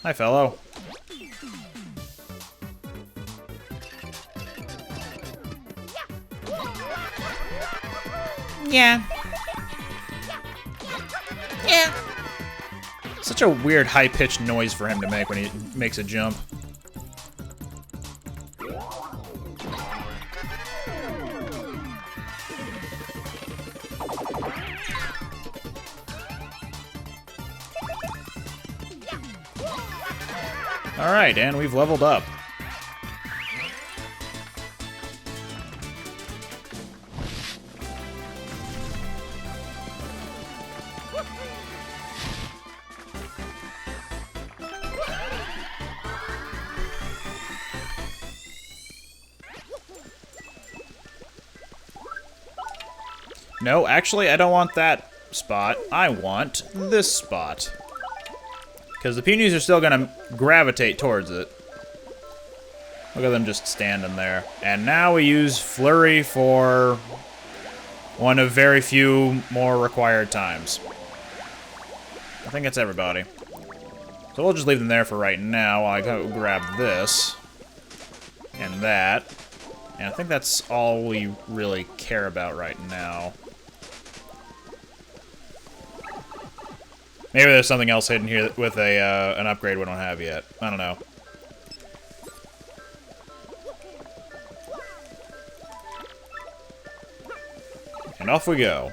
Hi, fellow. Yeah. Yeah. Such a weird high-pitched noise for him to make when he makes a jump. Alright, and we've leveled up. No, actually, I don't want that spot. I want this spot. Because the peonies are still going to gravitate towards it. Look at them just standing there. And now we use Flurry for one of very few more required times. I think it's everybody. So we'll just leave them there for right now while I go grab this. And that. And I think that's all we really care about right now. Maybe there's something else hidden here with a an upgrade we don't have yet. I don't know. And off we go.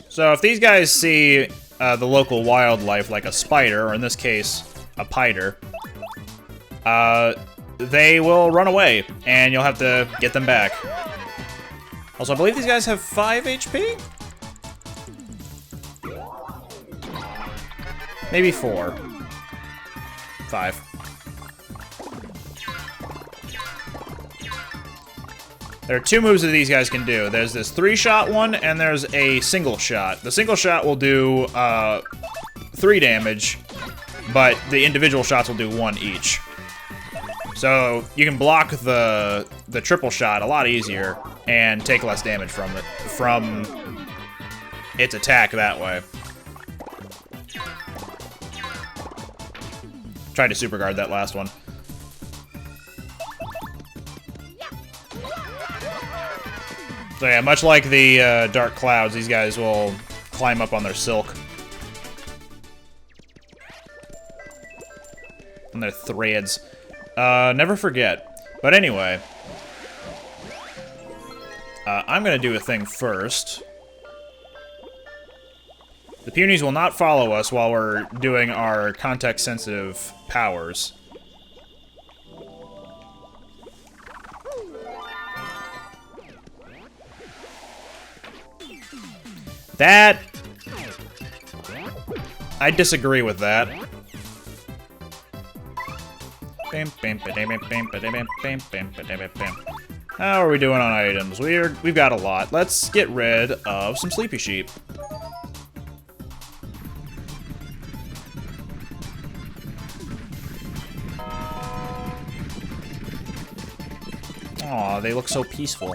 So if these guys see the local wildlife, like a spider, or in this case, a piter, they will run away, and you'll have to get them back. Also, I believe these guys have 5 HP? Maybe 4. 5. There are 2 moves that these guys can do. There's this 3-shot one, and there's a single shot. The single shot will do 3 damage, but the individual shots will do 1 each. So you can block the triple shot a lot easier and take less damage from its attack that way. Tried to super guard that last one. So yeah, much like the dark clouds, these guys will climb up on their silk. And their threads. Never forget. But anyway, I'm gonna do a thing first. The peonies will not follow us while we're doing our context-sensitive powers. That... I disagree with that. How are we doing on items? We've got a lot. Let's get rid of some sleepy sheep. Aw, they look so peaceful.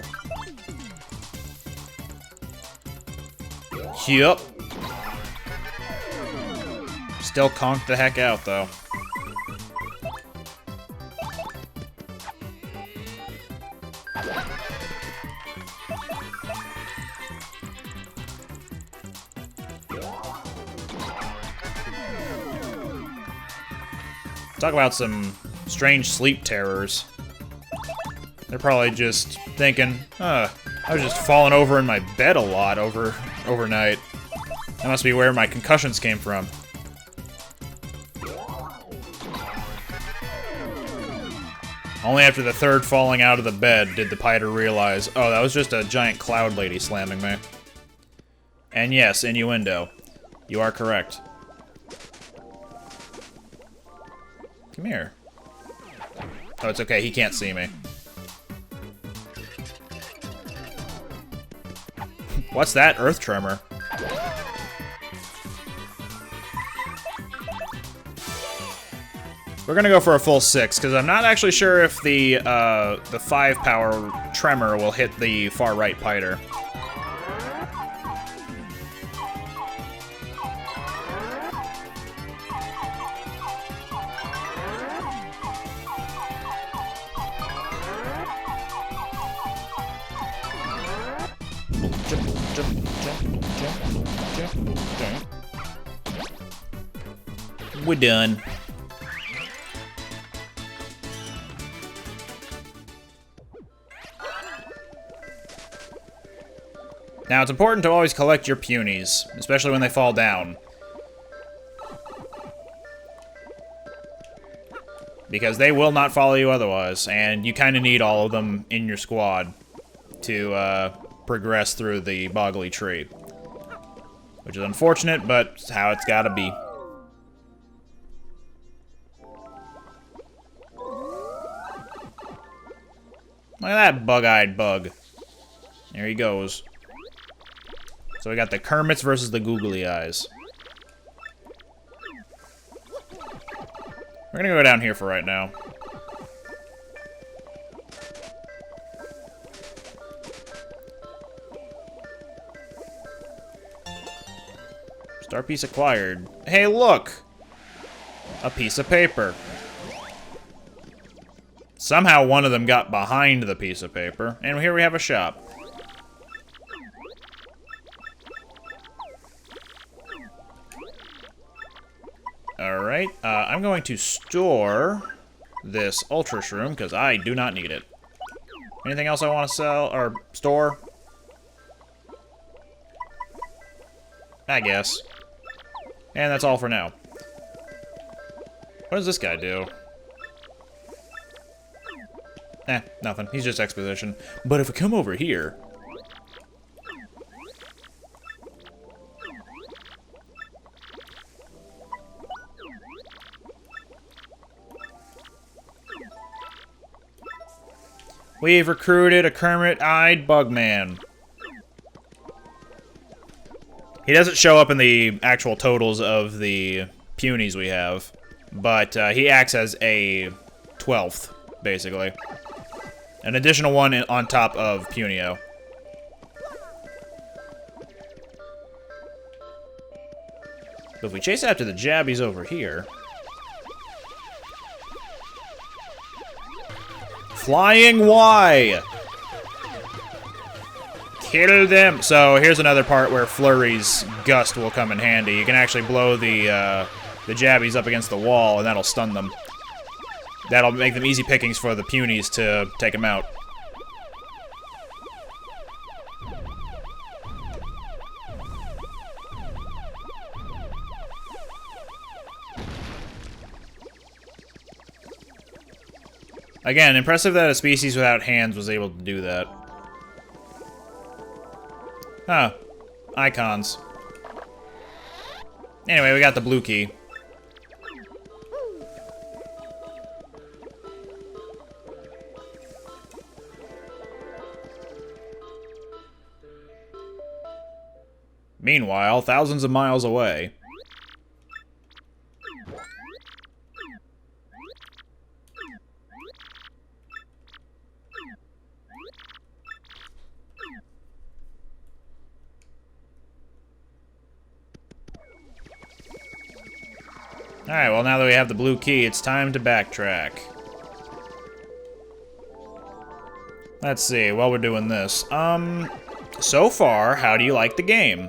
Yup. Still conked the heck out, though. Talk about some strange sleep terrors. They're probably just thinking, I was just falling over in my bed a lot overnight. That must be where my concussions came from. Only after the 3rd falling out of the bed did the piter realize, oh, that was just a giant cloud lady slamming me. And yes, innuendo. You are correct. Come here. Oh, it's okay, he can't see me. What's that earth tremor? We're gonna go for a full 6, because I'm not actually sure if the 5-power tremor will hit the far right Piter. We're done. Now, it's important to always collect your punies, especially when they fall down. Because they will not follow you otherwise, and you kind of need all of them in your squad to progress through the boggly tree. Which is unfortunate, but it's how it's gotta be. Look at that bug-eyed bug. There he goes. So we got the Kermits versus the googly eyes. We're gonna go down here for right now. Star piece acquired. Hey, look! A piece of paper. Somehow one of them got behind the piece of paper, and here we have a shop. Alright, I'm going to store this Ultra Shroom, because I do not need it. Anything else I want to sell, or store? I guess. And that's all for now. What does this guy do? Nothing. He's just exposition. But if we come over here... We've recruited a Kermit-eyed Bugman. He doesn't show up in the actual totals of the punies we have, but he acts as a 12th, basically. An additional one on top of Punio. But if we chase after the Jabbies over here... Flying Y! Kill them! So here's another part where Flurry's Gust will come in handy. You can actually blow the Jabbies up against the wall, and that'll stun them. That'll make them easy pickings for the punies to take them out. Again, impressive that a species without hands was able to do that. Huh. Icons. Anyway, we got the blue key. Meanwhile, thousands of miles away... Alright, well now that we have the blue key, it's time to backtrack. Let's see, while we're doing this. So far, how do you like the game?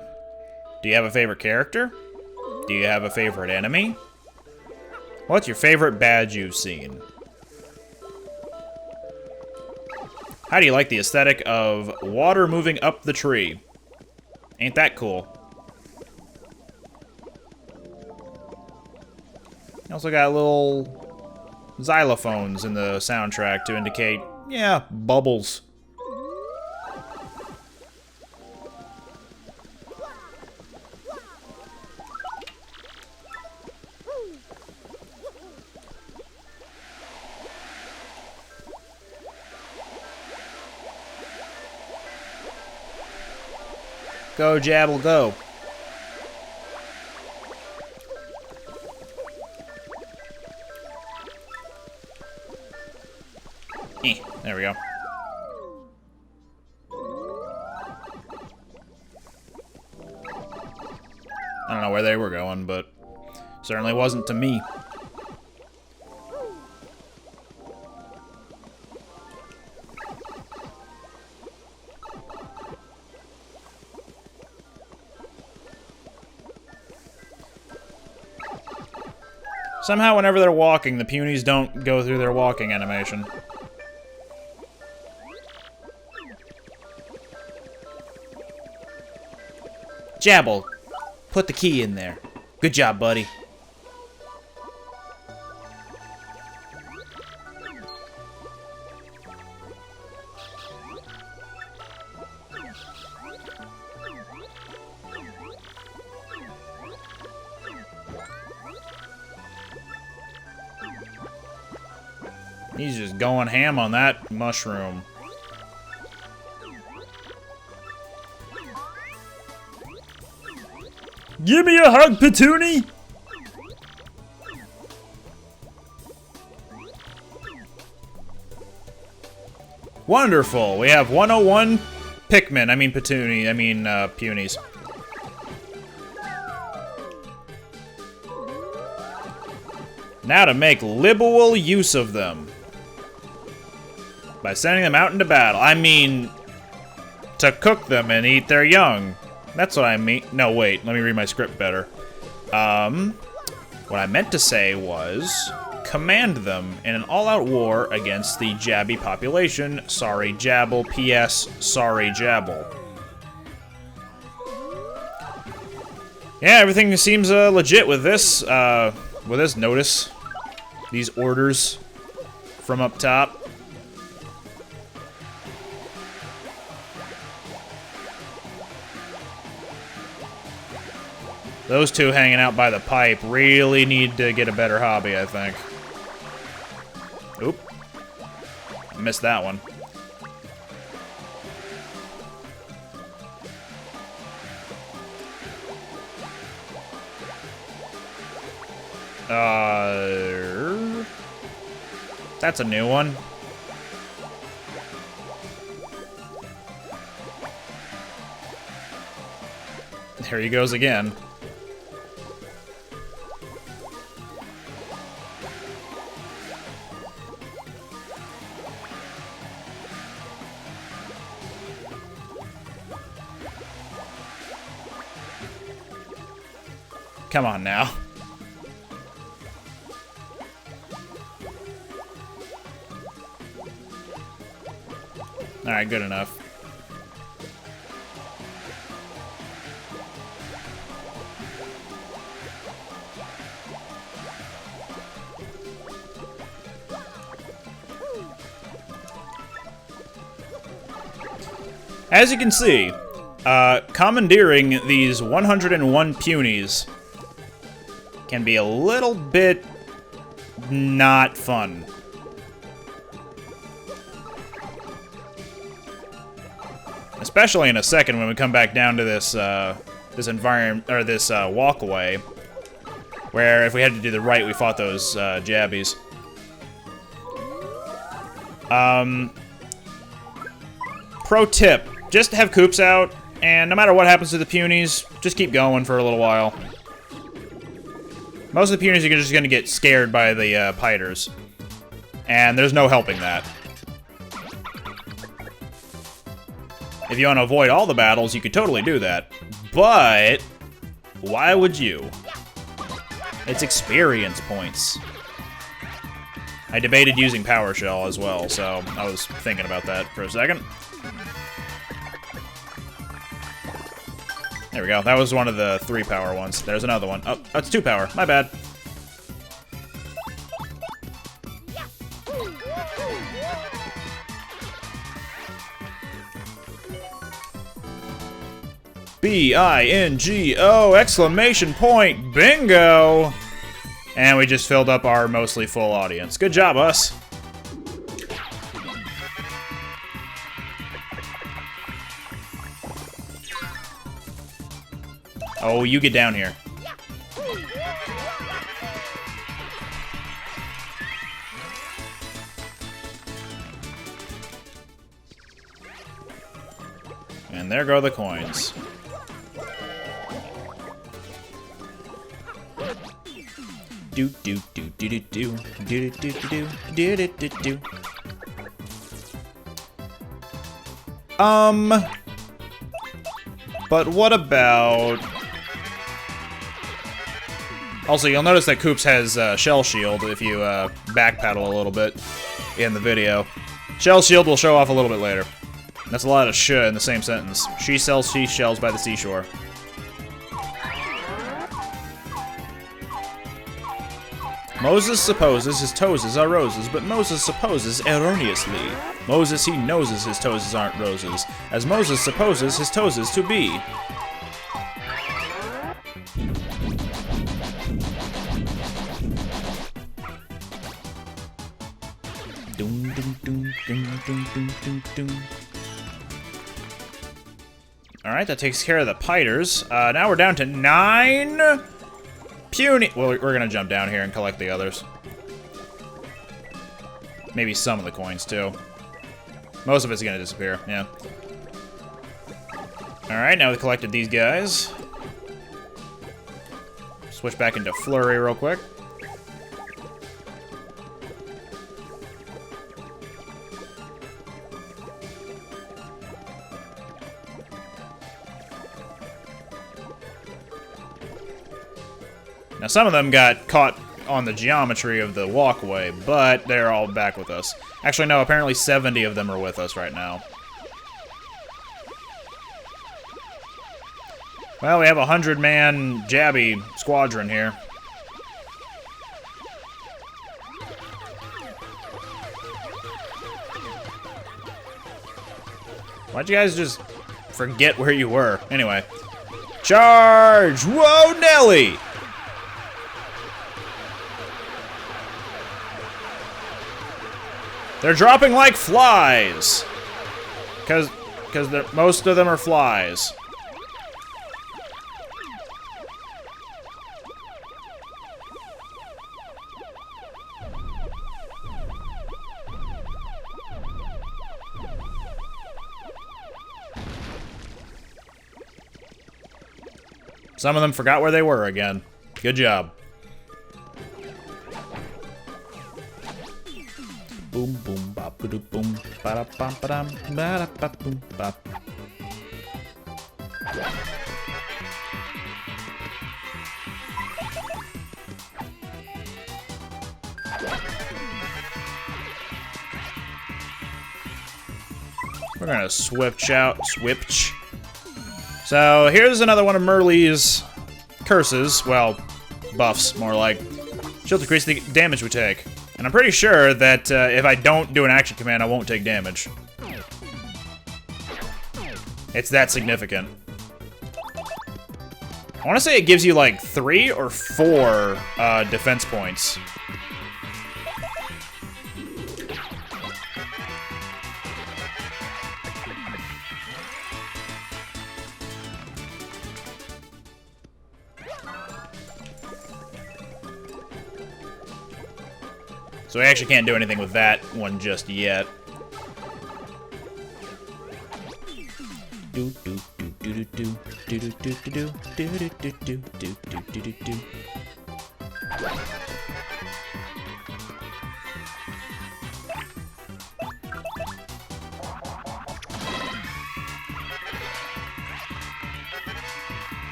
Do you have a favorite character? Do you have a favorite enemy? What's your favorite badge you've seen? How do you like the aesthetic of water moving up the tree? Ain't that cool? You also got little xylophones in the soundtrack to indicate, yeah, bubbles. Go, Jabble, go. There we go. I don't know where they were going, but certainly wasn't to me. Somehow, whenever they're walking, the Punies don't go through their walking animation. Jabble, put the key in there. Good job, buddy. He's just going ham on that mushroom. Give me a hug, Petoonie! Wonderful. We have 101 Pikmin. I mean Petoonie. I mean, Punies. Now to make liberal use of them. By sending them out into battle. I mean, to cook them and eat their young. That's what I mean. No, wait. Let me read my script better. What I meant to say was, command them in an all-out war against the Jabby population. Sorry, Jabble. P.S. Sorry, Jabble. Yeah, everything seems legit with this notice. These orders from up top. Those two hanging out by the pipe really need to get a better hobby, I think. Oop. Missed that one. That's a new one. There he goes again. Come on now. Alright, good enough. As you can see, commandeering these 101 Punies can be a little bit not fun. Especially in a second when we come back down to this this environment or this walkway, where if we had to do the right, we fought those jabbies. Pro tip: just have Koops out, and no matter what happens to the Punies, just keep going for a little while. Most of the Punies are just going to get scared by the Piters, and there's no helping that. If you want to avoid all the battles, you could totally do that. But why would you? It's experience points. I debated using Power Shell as well, so I was thinking about that for a second. There we go. That was one of the 3 power ones. There's another one. Oh, that's 2 power. My bad. B-I-N-G-O! Exclamation point! Bingo! And we just filled up our mostly full audience. Good job, us. Oh, you get down here. And there go the coins. Do do do do do do do do do do do do do. But what about... Also, you'll notice that Koops has Shell Shield if you backpedal a little bit in the video. Shell Shield will show off a little bit later. That's a lot of sh in the same sentence. She sells seashells by the seashore. Moses supposes his toes are roses, but Moses supposes erroneously. Moses, he noses his toes aren't roses, as Moses supposes his toes to be. Doom, doom, doom, doom, doom, doom, doom, doom. Alright, that takes care of the piters. Now we're down to 9... puny... Well, we're gonna jump down here and collect the others. Maybe some of the coins, too. Most of it's gonna disappear, yeah. Alright, now we collected these guys. Switch back into Flurry real quick. Now, some of them got caught on the geometry of the walkway, but they're all back with us. Actually, no, apparently 70 of them are with us right now. Well, we have a 100-man Jabby squadron here. Why'd you guys just forget where you were? Anyway. Charge! Whoa, Nelly! They're dropping like flies. Because most of them are flies. Some of them forgot where they were again. Good job. Boom boom bop ba boom ba da bum ba dum ba da ba boom bop. We're gonna switch out, switch. So here's another one of Merle's curses. Well, buffs, more like. She'll decrease the damage we take. And I'm pretty sure that if I don't do an action command, I won't take damage. It's that significant. I want to say it gives you like 3 or 4 defense points. So I actually can't do anything with that one just yet.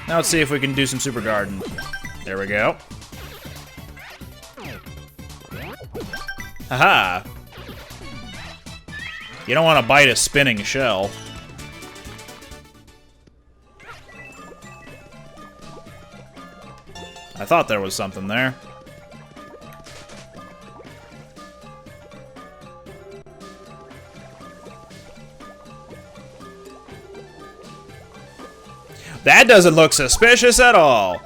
Now let's see if we can do some Super Garden. There we go. Haha! You don't want to bite a spinning shell. I thought there was something there. That doesn't look suspicious at all.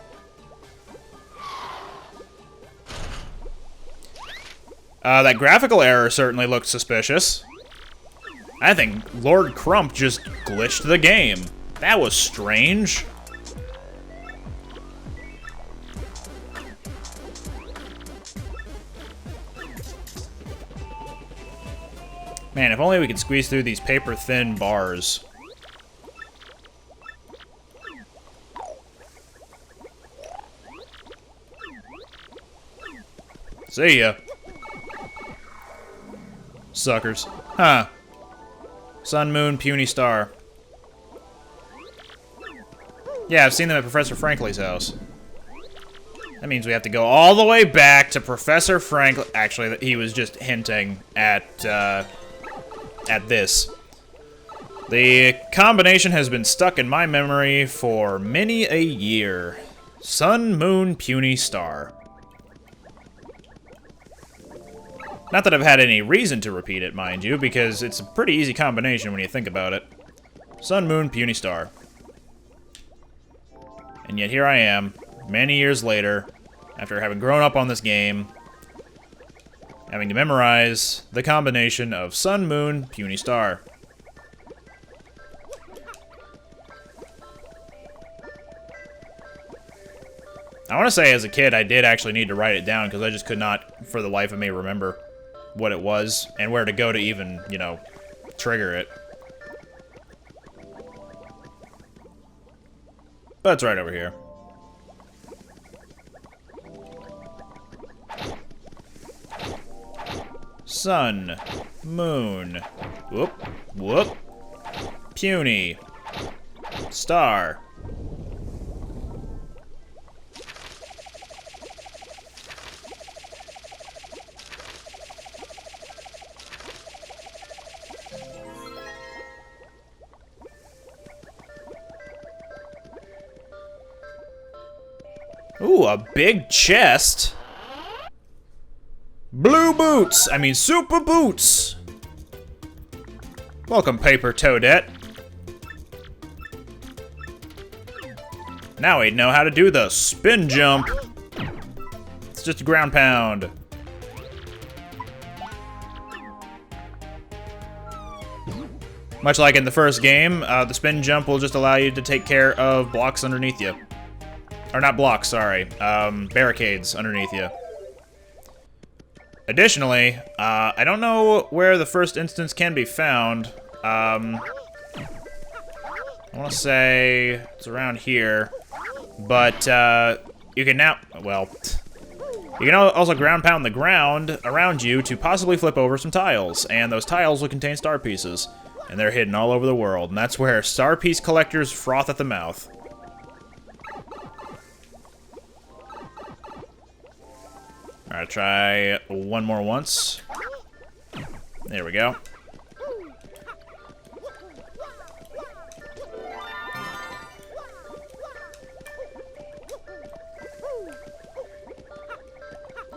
That graphical error certainly looked suspicious. I think Lord Crump just glitched the game. That was strange. Man, if only we could squeeze through these paper-thin bars. See ya. Suckers. Huh. Sun, moon, puny star. Yeah, I've seen them at Professor Frankley's house. That means we have to go all the way back to Professor Franklin. Actually, he was just hinting at this. The combination has been stuck in my memory for many a year. Sun, moon, puny star. Not that I've had any reason to repeat it, mind you, because it's a pretty easy combination when you think about it. Sun, moon, puny star. And yet here I am, many years later, after having grown up on this game, having to memorize the combination of sun, moon, puny star. I want to say as a kid I did actually need to write it down because I just could not, for the life of me, remember what it was and where to go to even, you know, trigger it. But it's right over here. Sun, moon, whoop, whoop, puny, star. Ooh, a big chest. Blue boots! I mean, super boots! Welcome, Paper Toadette. Now we know how to do the spin jump. It's just a ground pound. Much like in the first game, the spin jump will just allow you to take care of blocks underneath you. Or not blocks, sorry. Barricades underneath you. Additionally, I don't know where the first instance can be found. I want to say it's around here. But you can now, well, you can also ground pound the ground around you to possibly flip over some tiles. And those tiles will contain star pieces. And they're hidden all over the world. And that's where star piece collectors froth at the mouth. Alright, try one more once. There we go.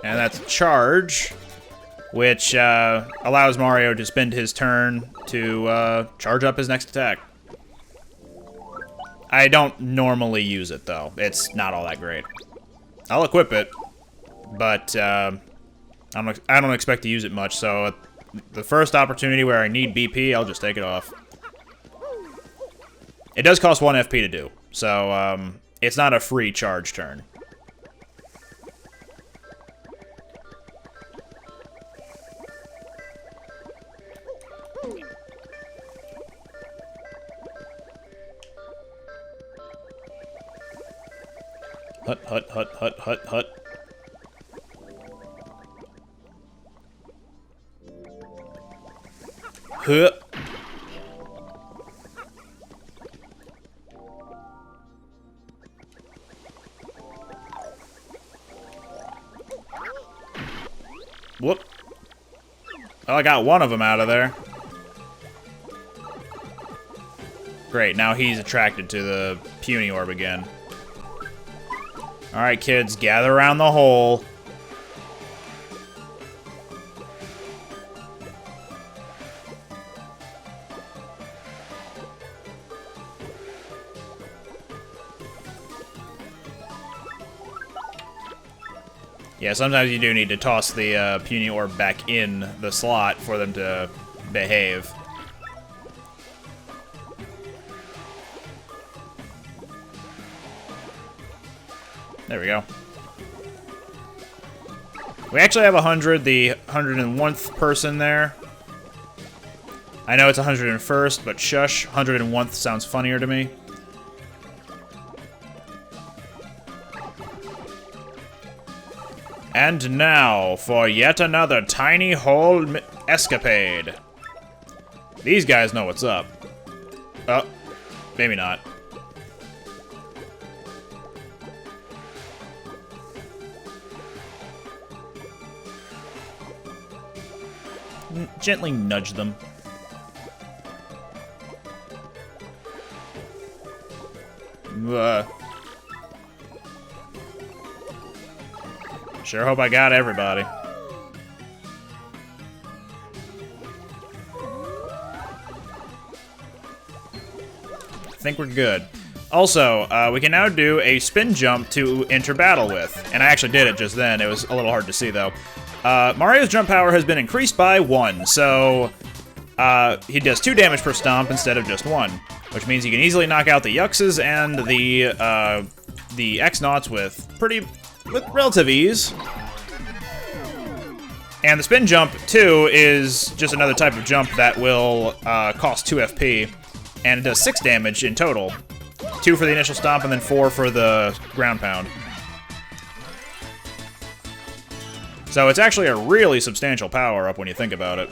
And that's charge, which allows Mario to spend his turn to charge up his next attack. I don't normally use it, though. It's not all that great. I'll equip it. But I don't expect to use it much, so the first opportunity where I need BP, I'll just take it off. It does cost 1 FP to do, so it's not a free charge turn. Hut, hut, hut, hut, hut, hut. Huh. Whoop. Well, I got one of them out of there. Great, now he's attracted to the puny orb again. Alright, kids, gather around the hole. Yeah, sometimes you do need to toss the puny orb back in the slot for them to behave. There we go. We actually have 100, the 101th person there. I know it's 101st, but shush, 101th sounds funnier to me. And now, for yet another tiny hole escapade. These guys know what's up. Oh, maybe not. Gently nudge them. Sure hope I got everybody. I think we're good. Also, we can now do a spin jump to enter battle with. And I actually did it just then. It was a little hard to see, though. Mario's jump power has been increased by 1, so he does 2 damage per stomp instead of just 1, which means he can easily knock out the Yuxes and the X-Nauts with relative ease. And the spin jump, too, is just another type of jump that will cost 2 FP, and it does 6 damage in total. 2 for the initial stomp, and then 4 for the ground pound. So it's actually a really substantial power-up when you think about it.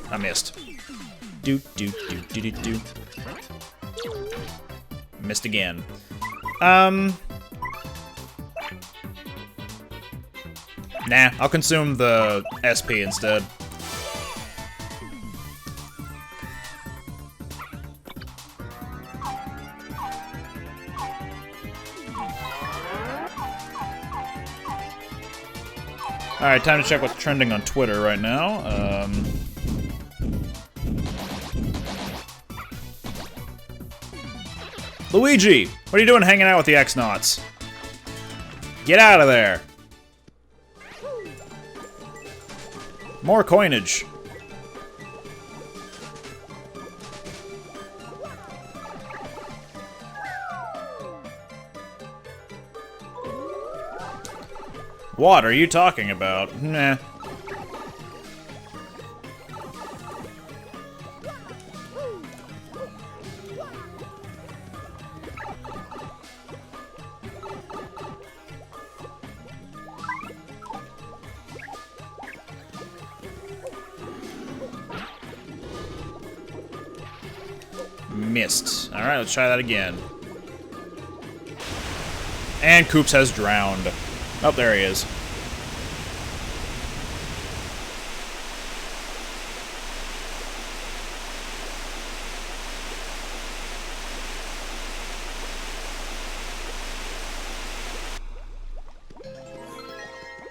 I missed. Do. Missed again. Nah, I'll consume the SP instead. Alright, time to check what's trending on Twitter right now. Luigi! What are you doing hanging out with the X-Nauts? Get out of there! More coinage. What are you talking about? Nah. Missed. Alright, let's try that again. And Koops has drowned. Oh, there he is.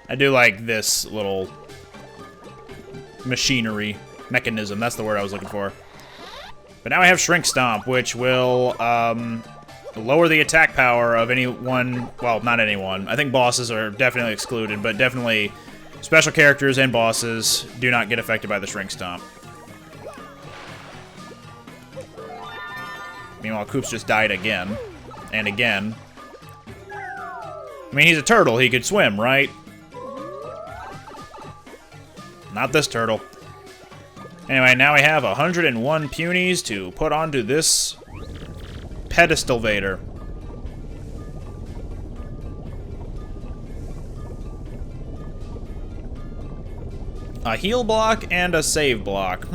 I do like this little machinery, mechanism, that's the word I was looking for. But now I have Shrink Stomp, which will lower the attack power of anyone, well, not anyone. I think bosses are definitely excluded, but definitely special characters and bosses do not get affected by the Shrink Stomp. Meanwhile, Koops just died again, and again. I mean, he's a turtle, he could swim, right? Not this turtle. Anyway, now we have 101 punies to put onto this pedestalvator. A heal block and a save block.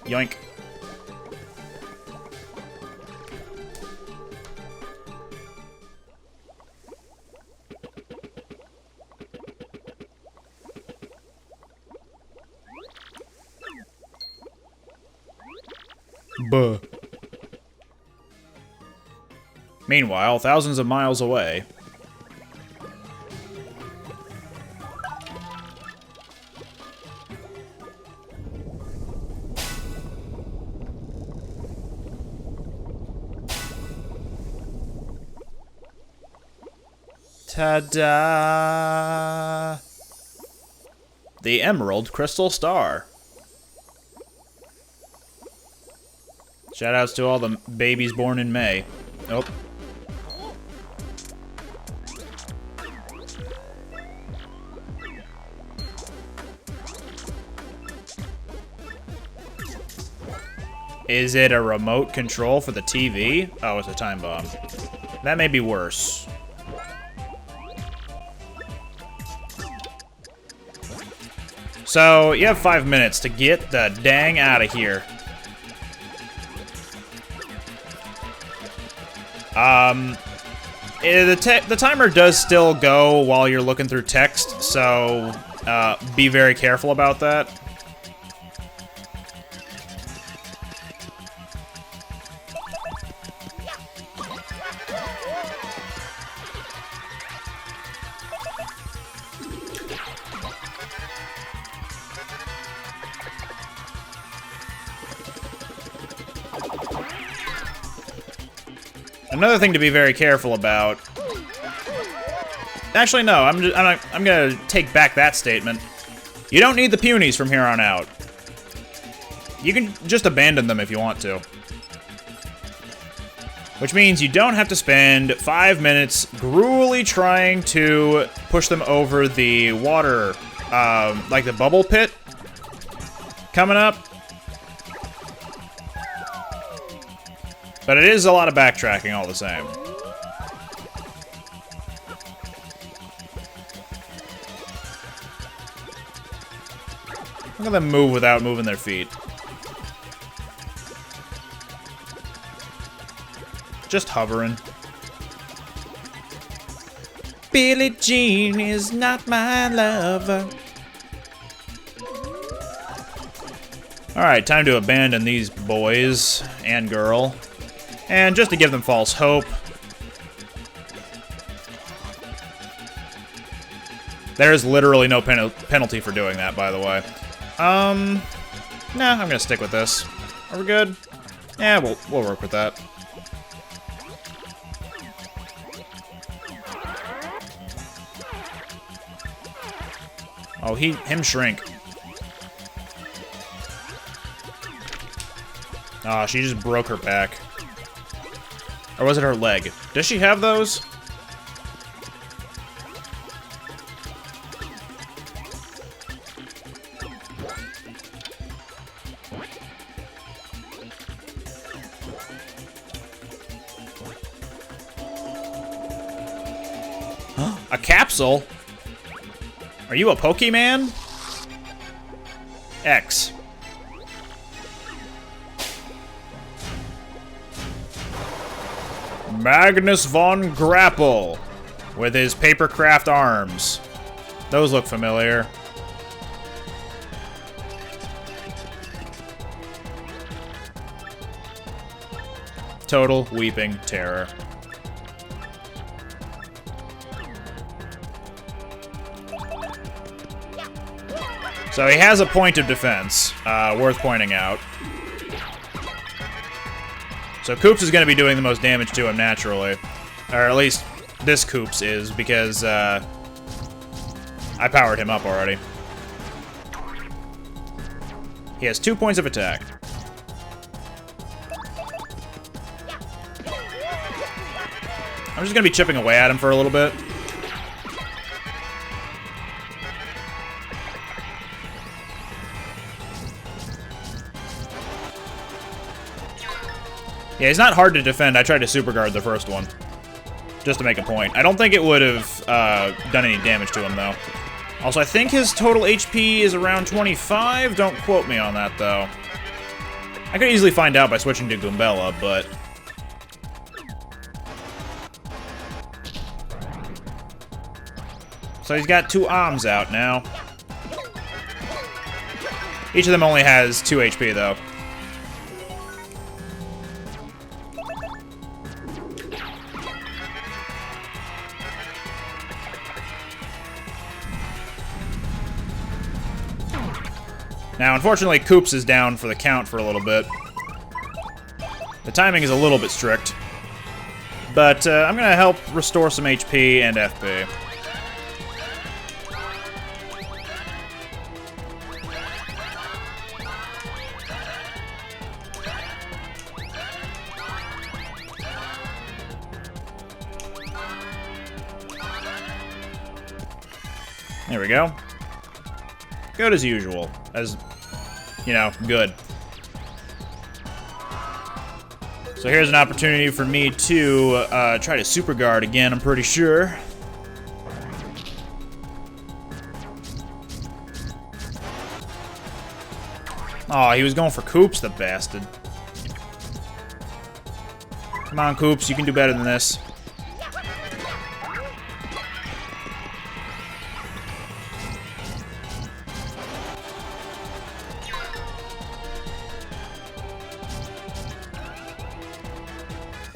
Yoink. Buh. Meanwhile, thousands of miles away. Ta-da! The Emerald Crystal Star. Shoutouts to all the babies born in May. Oh. Is it a remote control for the TV? Oh, it's a time bomb. That may be worse. So, you have 5 minutes to get the dang out of here. The timer does still go while you're looking through text, so be very careful about that. Another thing to be very careful about. Actually, no. I'm gonna take back that statement. You don't need the punies from here on out. You can just abandon them if you want to. Which means you don't have to spend 5 minutes gruelly trying to push them over the water, like the bubble pit coming up. But it is a lot of backtracking all the same. Look at them move without moving their feet. Just hovering. Billie Jean is not my lover. Alright, time to abandon these boys and girl. And just to give them false hope, there is literally no penalty for doing that, by the way. Nah, I'm gonna stick with this. Are we good? Yeah, we'll work with that. Oh, him shrink. Ah, she just broke her back. Or was it her leg? Does she have those? A capsule? Are you a Pokemon? X. Magnus von Grapple with his papercraft arms. Those look familiar. Total weeping terror. So he has a point of defense, worth pointing out. So Koops is going to be doing the most damage to him naturally. Or at least this Koops is, because I powered him up already. He has 2 points of attack. I'm just going to be chipping away at him for a little bit. Yeah, he's not hard to defend. I tried to super guard the first one, just to make a point. I don't think it would have done any damage to him, though. Also, I think his total HP is around 25. Don't quote me on that, though. I could easily find out by switching to Goombella, but... So he's got 2 arms out now. Each of them only has 2 HP, though. Now, unfortunately, Koops is down for the count for a little bit. The timing is a little bit strict. But I'm going to help restore some HP and FP. There we go. Good as usual. As, you know, good. So here's an opportunity for me to try to super guard again, I'm pretty sure. Oh, he was going for Koops, the bastard. Come on, Koops, you can do better than this.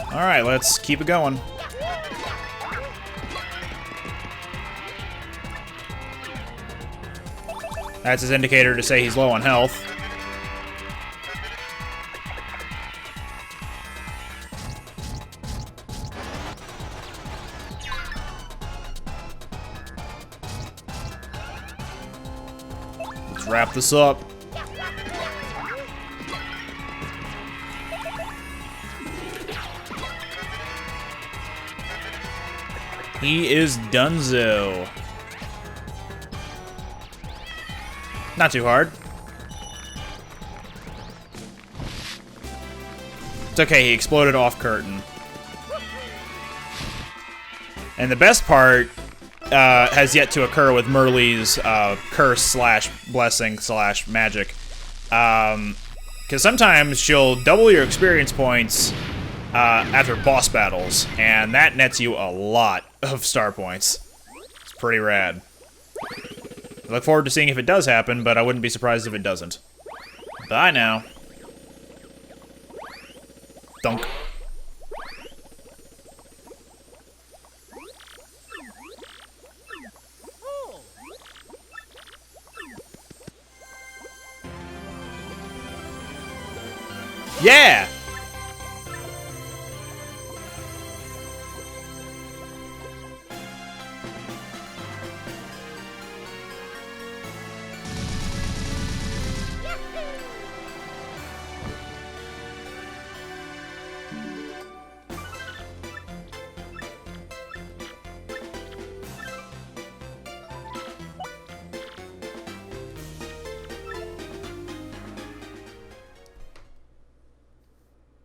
Alright, let's keep it going. That's his indicator to say he's low on health. Let's wrap this up. He is donezo. Not too hard. It's okay, he exploded off curtain. And the best part has yet to occur with Merle's curse slash blessing slash magic. Because sometimes she'll double your experience points after boss battles, and that nets you a lot of star points. It's pretty rad. I look forward to seeing if it does happen, but I wouldn't be surprised if it doesn't. Bye now. Dunk. Yeah!